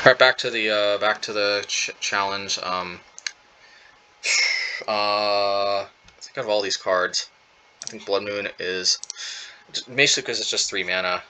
Alright, back to the challenge. I think out of all these cards, I think Blood Moon is basically because it's just 3 mana.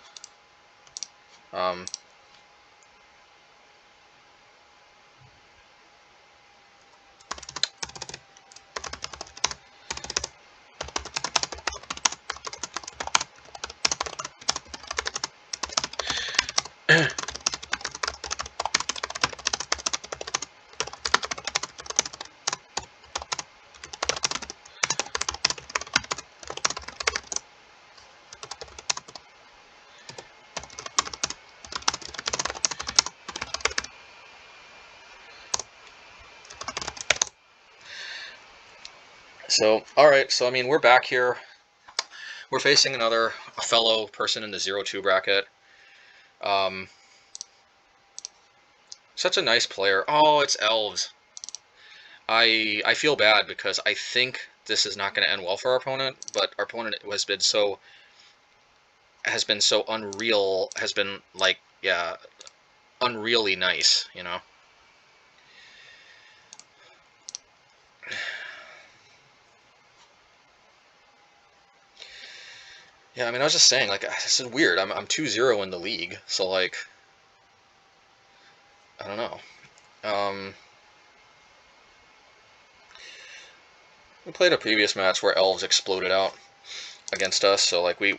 So, alright, so I mean, we're back here. We're facing a fellow person in the 0-2 bracket. Such a nice player. Oh, it's elves. I feel bad because I think this is not going to end well for our opponent, but our opponent has been so unreal, has been like, yeah, unreally nice, you know. Yeah, I mean, I was just saying, like, this is weird. I'm 2-0 in the league, so like, I don't know. We played a previous match where elves exploded out against us, so like we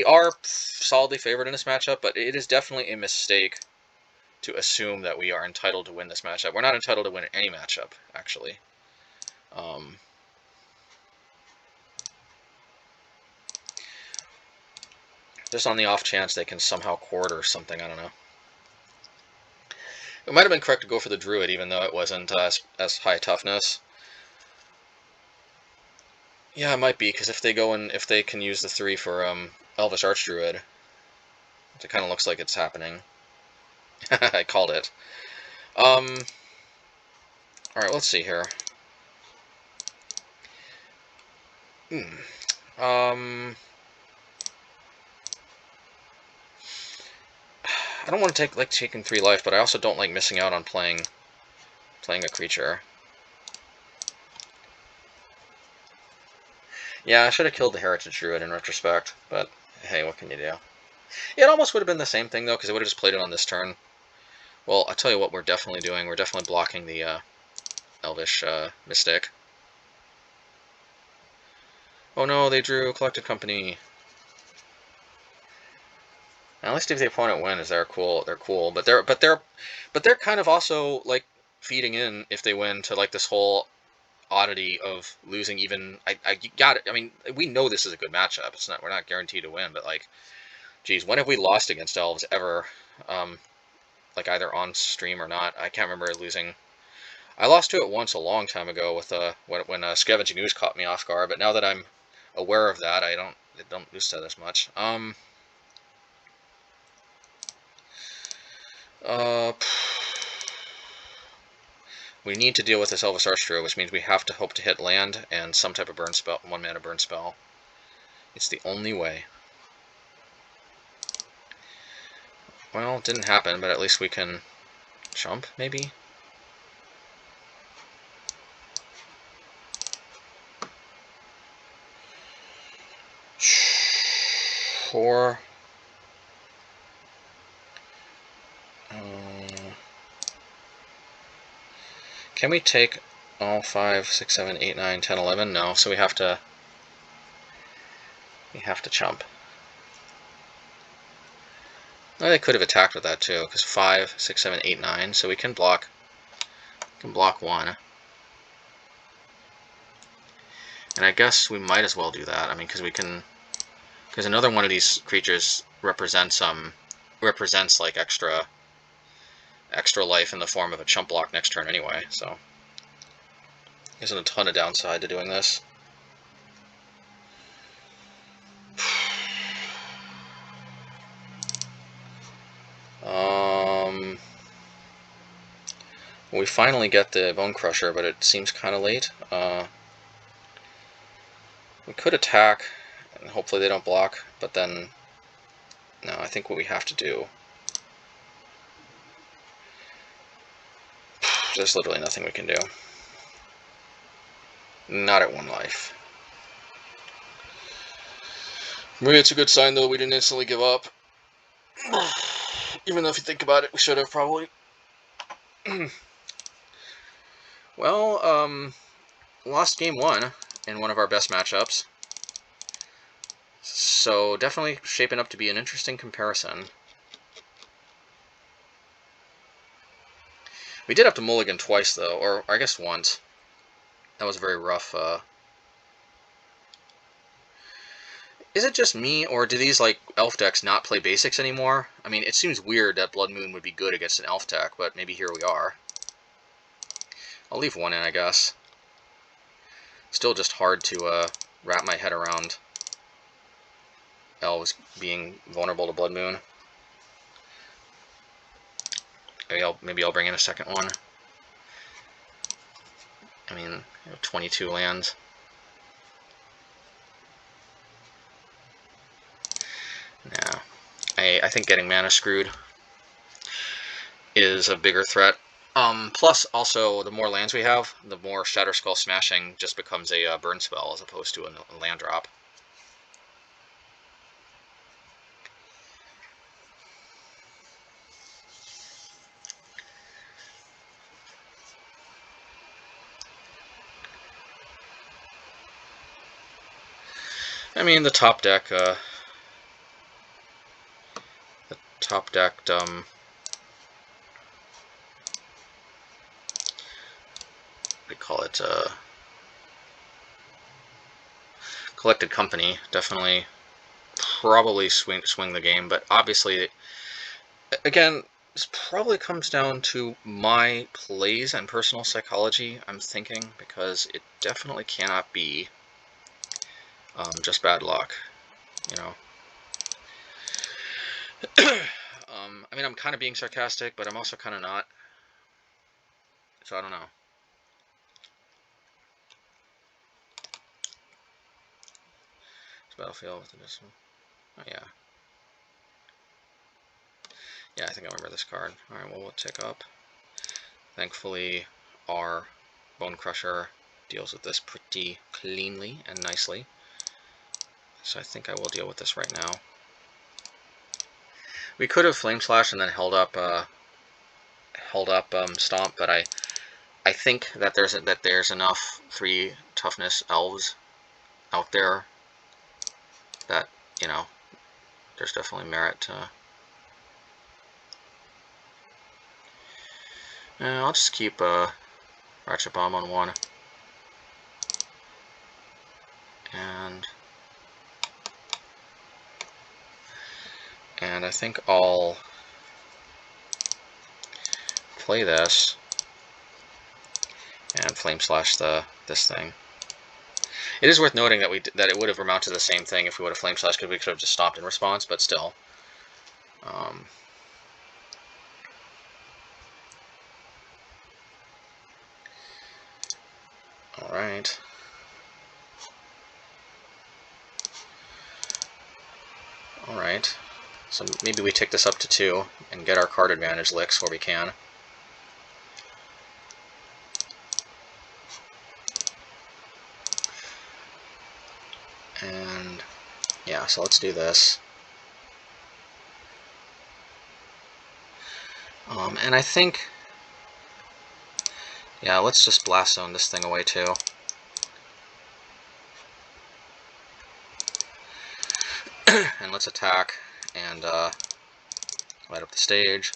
are solidly favored in this matchup, but it is definitely a mistake to assume that we are entitled to win this matchup. We're not entitled to win any matchup, actually. Just on the off chance they can somehow court or something, I don't know. It might have been correct to go for the Druid, even though it wasn't as high toughness. Yeah, it might be, because if they can use the 3 for Elvish Archdruid, it kind of looks like it's happening. I called it. Alright, let's see here. I don't want to like taking 3 life, but I also don't like missing out on playing a creature. Yeah, I should have killed the Heritage Druid in retrospect, but hey, what can you do? It almost would have been the same thing, though, because it would have just played it on this turn. Well, I'll tell you what we're definitely doing. We're definitely blocking the Elvish Mystic. Oh no, they drew Collected Company. At least if the opponent wins, they're cool. They're cool, but they're kind of also like feeding in if they win to like this whole oddity of losing. Even I got it. I mean, we know this is a good matchup. It's not, we're not guaranteed to win, but like, geez, when have we lost against elves ever? Like either on stream or not. I can't remember losing. I lost to it once a long time ago with when Scavenging Ooze caught me off guard. But now that I'm aware of that, I don't lose to this much. We need to deal with this Elvish Archdruid, which means we have to hope to hit land and some type of burn spell, 1-mana burn spell. It's the only way. Well, it didn't happen, but at least we can jump, maybe? Sure. Can we take all 5, 6, 7, 8, 9, 10, 11? No, so we have to chump. Well, they could have attacked with that too, because 5, 6, 7, 8, 9, so we can block 1. And I guess we might as well do that. I mean, because another one of these creatures represents like extra life in the form of a chump block next turn anyway, so there isn't a ton of downside to doing this. We finally get the Bonecrusher, but it seems kind of late. We could attack, and hopefully they don't block, but then, no, I think what we have to do There's literally nothing we can do. Not at 1 life. Maybe it's a good sign, though, we didn't instantly give up. Even though if you think about it, we should have probably. Well, lost game 1 in one of our best matchups. So definitely shaping up to be an interesting comparison. We did have to mulligan twice, though, or I guess once. That was very rough. Is it just me, or do these like elf decks not play basics anymore? I mean, it seems weird that Blood Moon would be good against an elf deck, but maybe here we are. I'll leave 1 in, I guess. Still just hard to wrap my head around elves being vulnerable to Blood Moon. Maybe I'll bring in a second one. I mean, 22 lands. Yeah, I think getting mana screwed is a bigger threat. Plus, also, the more lands we have, the more Shatterskull Smashing just becomes a burn spell as opposed to a land drop. I mean, the top decked, what do you call it, Collected Company, definitely, probably swing the game, but obviously, again, this probably comes down to my plays and personal psychology, I'm thinking, because it definitely cannot be just bad luck, you know. I mean, I'm kind of being sarcastic, but I'm also kind of not. So I don't know. It's Battlefield with this one. Oh yeah. Yeah, I think I remember this card. Alright, well, we'll tick up. Thankfully, our Bonecrusher deals with this pretty cleanly and nicely. So I think I will deal with this right now. We could have Flame Slash and then held up Stomp, but I think that there's enough 3 toughness elves out there that, you know, there's definitely merit to. I'll just keep Ratchet Bomb on 1. And I think I'll play this and Flame Slash this thing. It is worth noting that it would have amounted to the same thing if we would have Flame Slash, because we could have just stopped in response, but still. Alright. Alright. So maybe we take this up to 2 and get our card advantage licks where we can. And yeah, so let's do this. And I think, yeah, let's just Blast Zone this thing away too. And let's attack and light up the stage.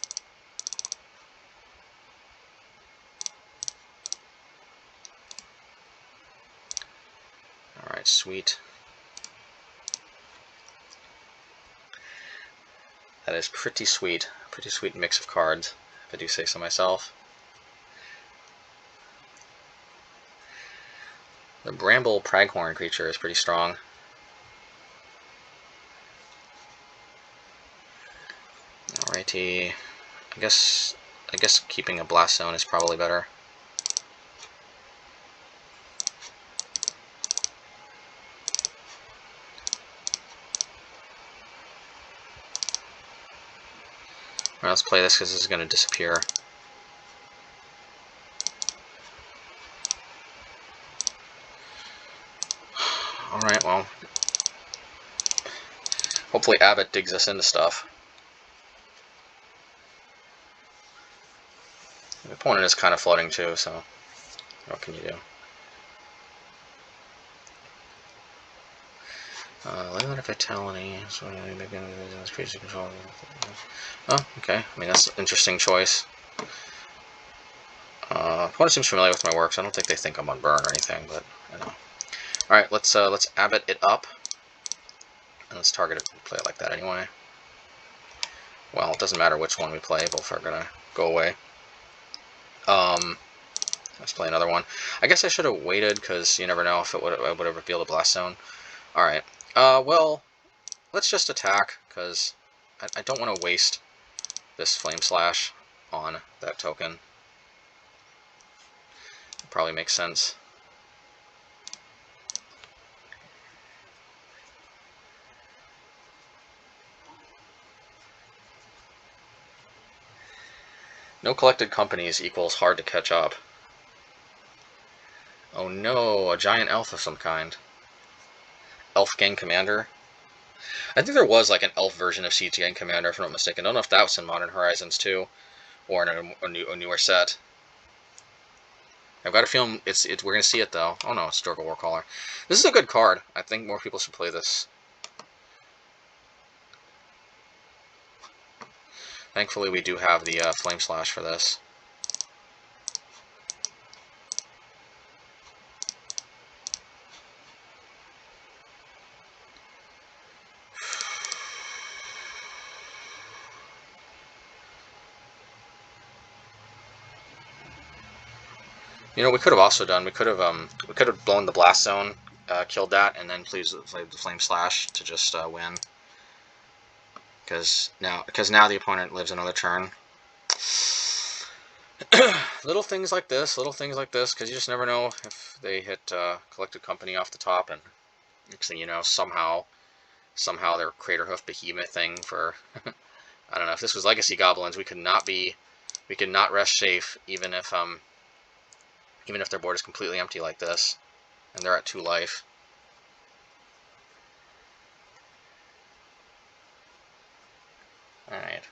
Alright, sweet. That is pretty sweet. Pretty sweet mix of cards, if I do say so myself. The Bramble Praghorn creature is pretty strong. Alrighty. I guess keeping a Blast Zone is probably better. Alright, let's play this because this is going to disappear. Hopefully Abbot digs us into stuff. The opponent is kind of flooding too, so what can you do? Limit of Vitality. So maybe this crazy control. Oh, okay. I mean, that's an interesting choice. Opponent seems familiar with my work, so I don't think they think I'm on burn or anything, but you know. All right, let's Abbot it up, and let's target it. Play it like that anyway. Well, it doesn't matter which one we play; both are gonna go away. Let's play another one. I guess I should have waited because you never know if it would have revealed a blast zone. All right. Well, let's just attack because I don't want to waste this Flame Slash on that token. It probably makes sense. No collected companies equals hard to catch up. Oh no, a giant elf of some kind. Elf Gang Commander? I think there was like an elf version of Siege Gang Commander, if I'm not mistaken. I don't know if that was in Modern Horizons too, or in a newer set. I've got a feeling we're going to see it though. Oh no, it's Storgal Warcaller. This is a good card. I think more people should play this. Thankfully we do have the Flame Slash for this. You know, we could have also done. We could have blown the Blast Zone, killed that, and then played the Flame Slash to just win. Because now the opponent lives another turn. little things like this, because you just never know if they hit Collected Company off the top, and next thing you know, somehow their Craterhoof Behemoth thing for I don't know. If this was Legacy Goblins, we could not rest safe, even if their board is completely empty like this, and they're at 2 life. All right.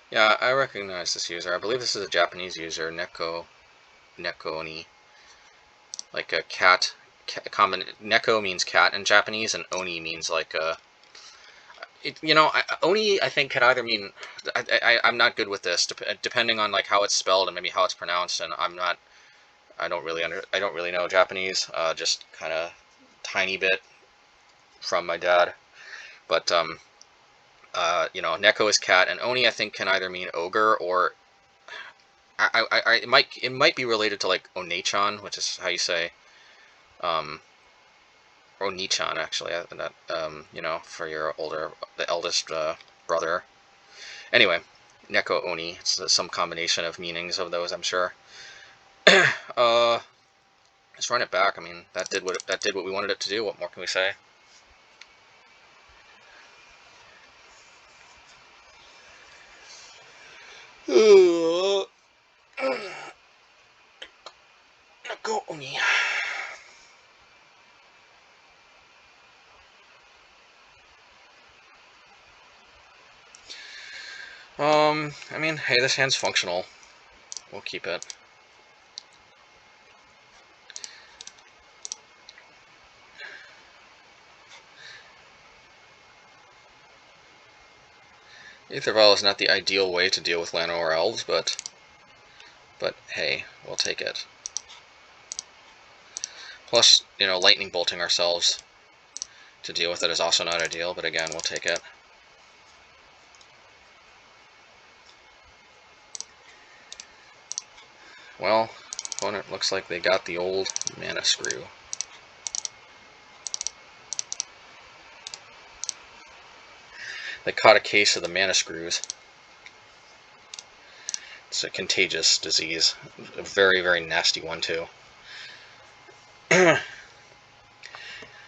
Yeah, I recognize this user. I believe this is a Japanese user, Nekonii. Like a cat. Neko means cat in Japanese, and Oni means like a. Oni I think could either mean. I'm not good with this, depending on like how it's spelled and maybe how it's pronounced, and I don't really know Japanese. Just kind of tiny bit from my dad, but Neko is cat, and Oni I think can either mean ogre or it might be related to like Onechan, which is how you say Onichan actually. For the eldest brother. Anyway, Neko Oni. It's some combination of meanings of those, I'm sure. Let's run it back. I mean, that did what we wanted it to do. What more can we say? Neko Oni. I mean, hey, this hand's functional. We'll keep it. Aether Vial is not the ideal way to deal with Llanowar Elves, but hey, we'll take it. Plus, lightning bolting ourselves to deal with it is also not ideal, but again, we'll take it. Well, opponent looks like they got the old mana screw. They caught a case of the mana screws. It's a contagious disease. A very, very nasty one, too. It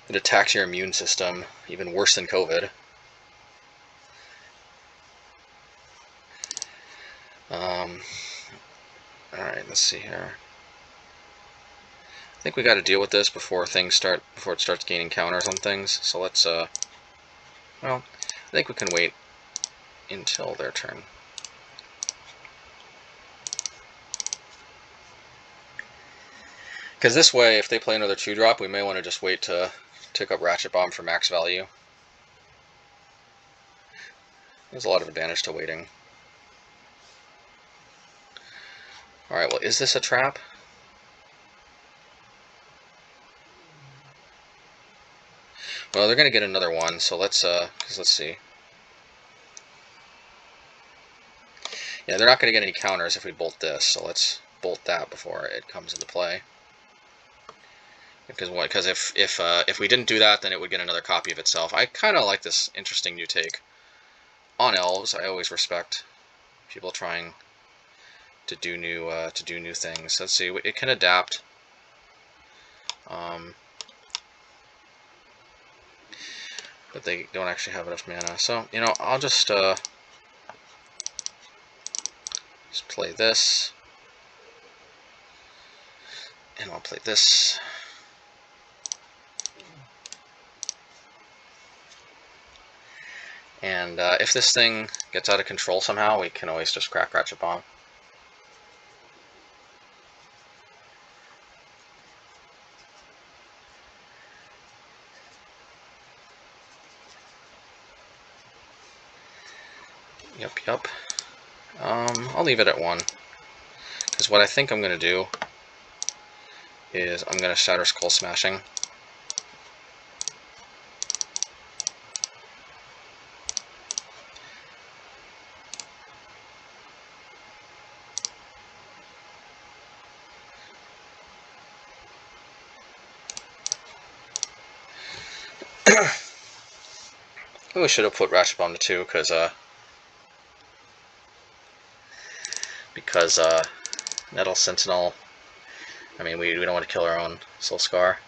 attacks your immune system, even worse than COVID. Alright, let's see here. I think we got to deal with this before it starts gaining counters on things. So let's, well, I think we can wait until their turn. Because this way, if they play another 2-drop, we may want to just wait to tick up Ratchet Bomb for max value. There's a lot of advantage to waiting. Alright, well, is this a trap? Well, they're going to get another one, so let's see. Yeah, they're not going to get any counters if we bolt this, so let's bolt that before it comes into play. Because if we didn't do that, then it would get another copy of itself. I kind of like this interesting new take on elves. I always respect people trying to do new things. Let's see, it can adapt. But they don't actually have enough mana. So, you know, I'll just play this. And I'll play this. And if this thing gets out of control somehow, we can always just crack Ratchet Bomb. Yep. I'll leave it at 1. Because what I think I'm going to do is I'm going to Shatterskull Smashing. We should have put Ratchet Bomb to 2 because Nettle Sentinel. I mean, we don't want to kill our own Soul Scar.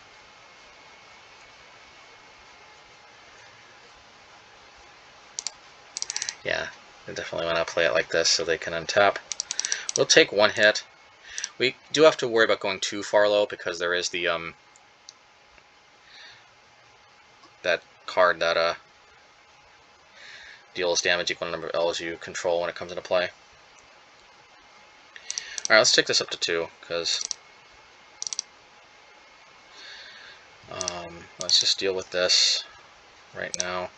Yeah, they definitely want to play it like this so they can untap. We'll take 1 hit. We do have to worry about going too far low because there is the that card that deals damage equal to the number of elves you control when it comes into play. Alright, let's take this up to 2, because let's just deal with this right now.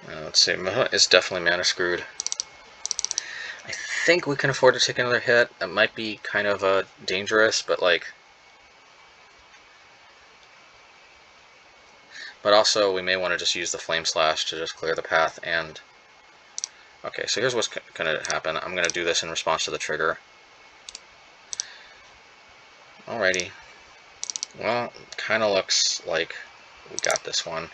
Let's see, it's definitely mana screwed. I think we can afford to take another hit. It might be kind of dangerous, but like... But also, we may want to just use the Flame Slash to just clear the path and... Okay, so here's what's going to happen. I'm going to do this in response to the trigger. Alrighty. Well, kind of looks like we got this one.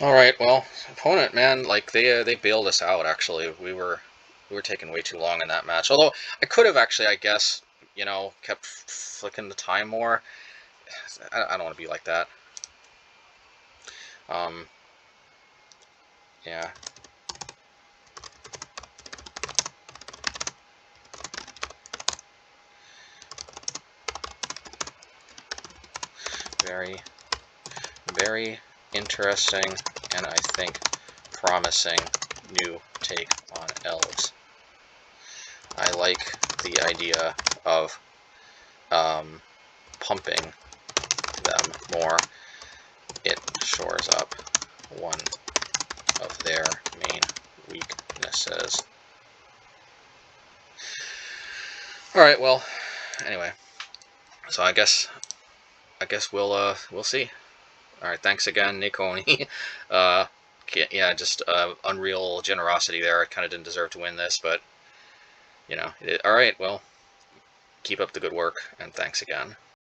All right, well, opponent, man, like they bailed us out. Actually, we were taking way too long in that match. Although I could have actually, I guess, you know, kept flicking the time more. I don't want to be like that. Yeah. very, very interesting, and I think promising new take on elves. I like the idea of pumping them more. It shores up one of their main weaknesses. Alright, well, anyway. So I guess we'll see. Alright, thanks again, Nekonii. Yeah, just unreal generosity there. I kind of didn't deserve to win this, but, you know. Alright, well, keep up the good work, and thanks again.